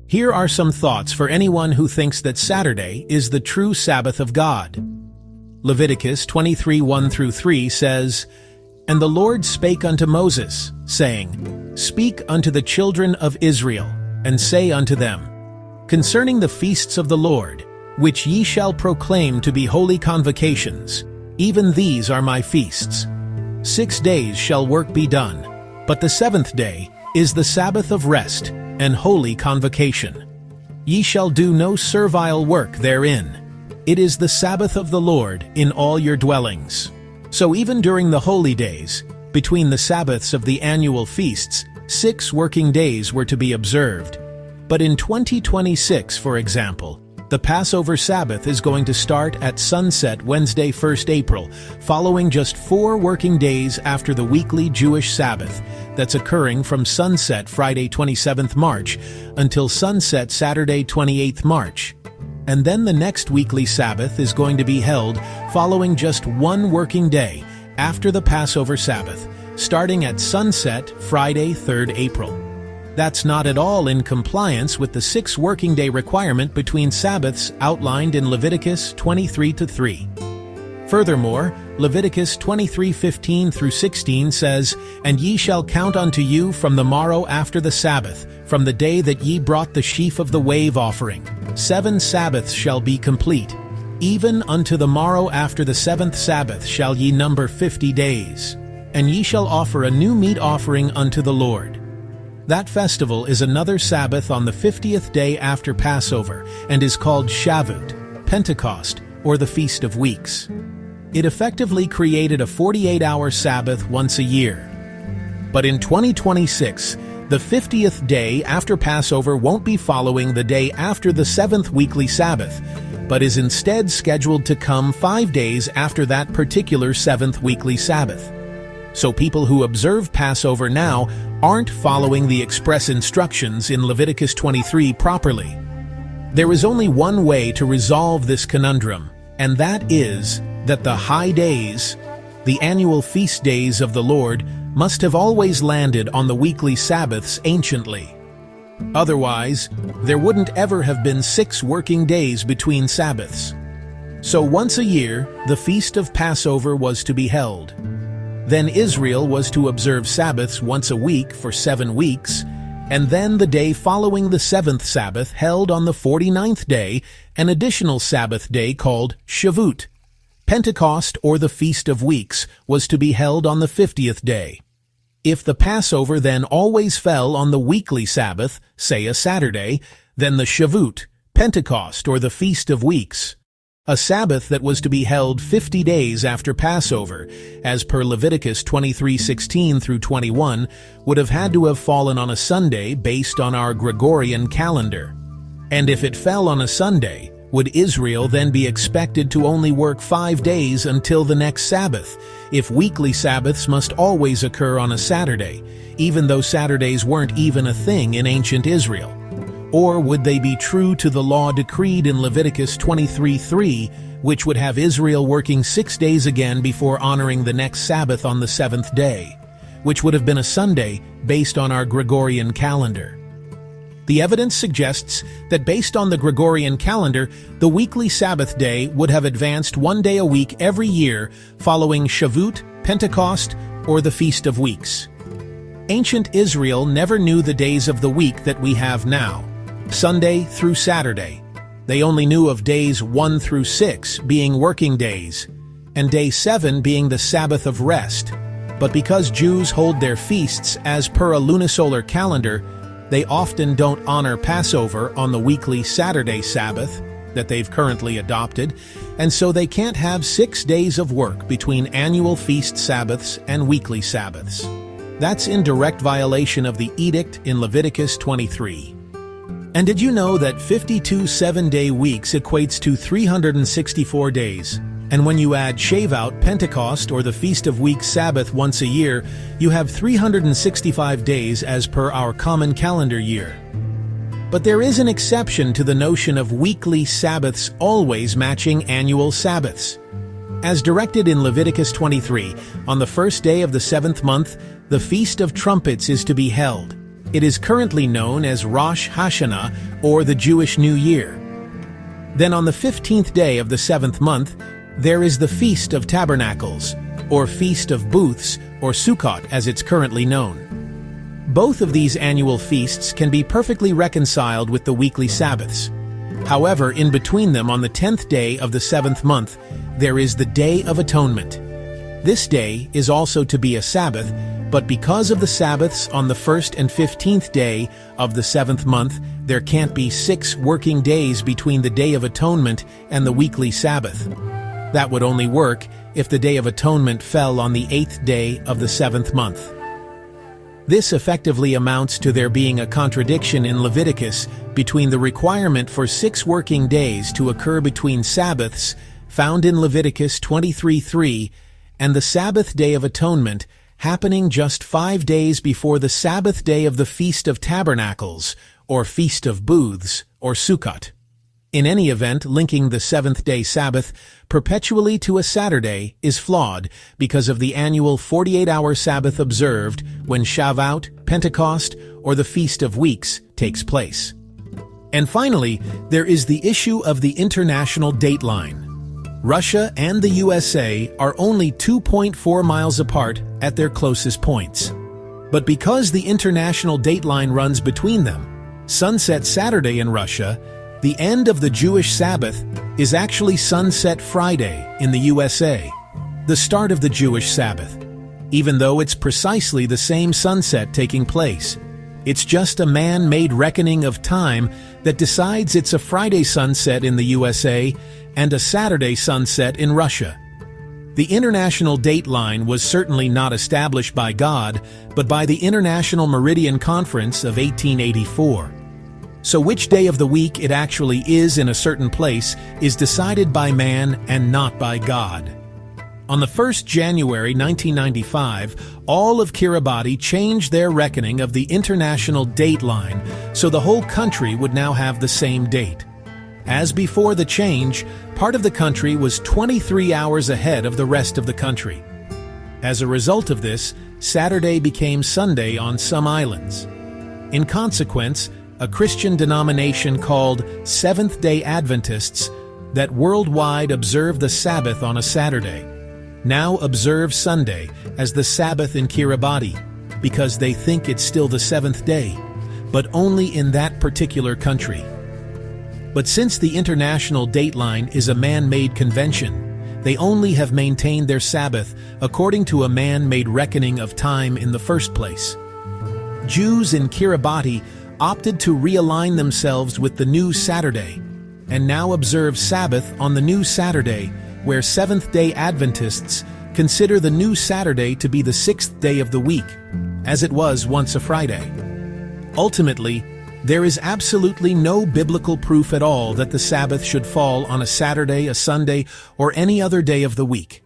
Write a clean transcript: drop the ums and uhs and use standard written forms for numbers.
Here are some thoughts for anyone who thinks that Saturday is the true Sabbath of God. Leviticus 23:1-3 says, "And the Lord spake unto Moses, saying, Speak unto the children of Israel, and say unto them, Concerning the feasts of the Lord, which ye shall proclaim to be holy convocations, even these are my feasts. 6 days shall work be done, but the seventh day is the Sabbath of rest and holy convocation. Ye shall do no servile work therein. It is the Sabbath of the Lord in all your dwellings." So even during the holy days, between the Sabbaths of the annual feasts, 6 working days were to be observed. But in 2026, for example, the Passover Sabbath is going to start at sunset Wednesday 1st April, following just 4 working days after the weekly Jewish Sabbath that's occurring from sunset Friday 27th March until sunset Saturday 28th March. And then the next weekly Sabbath is going to be held following just 1 working day after the Passover Sabbath, starting at sunset Friday 3rd April. That's not at all in compliance with the 6 working day requirement between Sabbaths outlined in Leviticus 23:3. Furthermore, Leviticus 23:15-16 says, "And ye shall count unto you from the morrow after the Sabbath, from the day that ye brought the sheaf of the wave offering. 7 Sabbaths shall be complete. Even unto the morrow after the 7th Sabbath shall ye number 50 days. And ye shall offer a new meat offering unto the Lord." That festival is another Sabbath on the 50th day after Passover and is called Shavuot, Pentecost, or the Feast of Weeks. It effectively created a 48-hour Sabbath once a year. But in 2026, the 50th day after Passover won't be following the day after the 7th weekly Sabbath, but is instead scheduled to come 5 days after that particular 7th weekly Sabbath. So people who observe Passover now aren't following the express instructions in Leviticus 23 properly. There is only one way to resolve this conundrum, and that is that the high days, the annual feast days of the Lord, must have always landed on the weekly Sabbaths anciently. Otherwise, there wouldn't ever have been 6 working days between Sabbaths. So once a year, the Feast of Passover was to be held. Then Israel was to observe Sabbaths once a week for 7 weeks, and then the day following the 7th Sabbath held on the 49th day, an additional Sabbath day called Shavuot. Pentecost, or the Feast of Weeks, was to be held on the 50th day. If the Passover then always fell on the weekly Sabbath, say a Saturday, then the Shavuot, Pentecost, or the Feast of Weeks, a Sabbath that was to be held 50 days after Passover, as per Leviticus 23:16-21, would have had to have fallen on a Sunday based on our Gregorian calendar. And if it fell on a Sunday, would Israel then be expected to only work 5 days until the next Sabbath, if weekly Sabbaths must always occur on a Saturday, even though Saturdays weren't even a thing in ancient Israel? Or would they be true to the law decreed in Leviticus 23:3, which would have Israel working 6 days again before honoring the next Sabbath on the 7th day, which would have been a Sunday based on our Gregorian calendar? The evidence suggests that based on the Gregorian calendar, the weekly Sabbath day would have advanced 1 day a week every year following Shavuot, Pentecost, or the Feast of Weeks. Ancient Israel never knew the days of the week that we have now, Sunday through Saturday. They only knew of days 1 through 6 being working days, and day 7 being the Sabbath of rest. But because Jews hold their feasts as per a lunisolar calendar, they often don't honor Passover on the weekly Saturday Sabbath that they've currently adopted, and so they can't have 6 days of work between annual feast Sabbaths and weekly Sabbaths. That's in direct violation of the edict in Leviticus 23. And did you know that 52 7-day weeks equates to 364 days? And when you add Shavuot, Pentecost, or the Feast of Weeks Sabbath once a year, you have 365 days as per our common calendar year. But there is an exception to the notion of weekly Sabbaths always matching annual Sabbaths. As directed in Leviticus 23, on the first day of the 7th month, the Feast of Trumpets is to be held. It is currently known as Rosh Hashanah, or the Jewish New Year. Then on the 15th day of the 7th month, there is the Feast of Tabernacles, or Feast of Booths, or Sukkot as it's currently known. Both of these annual feasts can be perfectly reconciled with the weekly Sabbaths. However, in between them on the 10th day of the 7th month, there is the Day of Atonement. This day is also to be a Sabbath, but because of the Sabbaths on the 1st and 15th day of the 7th month, there can't be 6 working days between the Day of Atonement and the weekly Sabbath. That would only work if the Day of Atonement fell on the 8th day of the 7th month. This effectively amounts to there being a contradiction in Leviticus between the requirement for 6 working days to occur between Sabbaths found in Leviticus 23:3 and the Sabbath Day of Atonement happening just 5 days before the Sabbath day of the Feast of Tabernacles, or Feast of Booths, or Sukkot. In any event, linking the 7th-day Sabbath perpetually to a Saturday is flawed because of the annual 48-hour Sabbath observed when Shavuot, Pentecost, or the Feast of Weeks takes place. And finally, there is the issue of the international dateline. Russia and the USA are only 2.4 miles apart at their closest points. But because the international dateline runs between them, Sunset Saturday in Russia, the end of the Jewish Sabbath, is actually Sunset Friday in the USA, the start of the Jewish Sabbath, even though it's precisely the same sunset taking place. It's just a man-made reckoning of time that decides it's a Friday sunset in the USA and a Saturday sunset in Russia. The international dateline was certainly not established by God, but by the International Meridian Conference of 1884. So which day of the week it actually is in a certain place is decided by man and not by God. On the 1st January 1995, all of Kiribati changed their reckoning of the international dateline so the whole country would now have the same date. As before the change, part of the country was 23 hours ahead of the rest of the country. As a result of this, Saturday became Sunday on some islands. In consequence, a Christian denomination called Seventh-day Adventists that worldwide observe the Sabbath on a Saturday now observe Sunday as the Sabbath in Kiribati because they think it's still the 7th day, but only in that particular country. But since the international dateline is a man-made convention, they only have maintained their Sabbath according to a man-made reckoning of time in the first place. Jews in Kiribati opted to realign themselves with the new Saturday and now observe Sabbath on the new Saturday, where Seventh-day Adventists consider the new Saturday to be the 6th day of the week, as it was once a Friday. Ultimately, there is absolutely no biblical proof at all that the Sabbath should fall on a Saturday, a Sunday, or any other day of the week.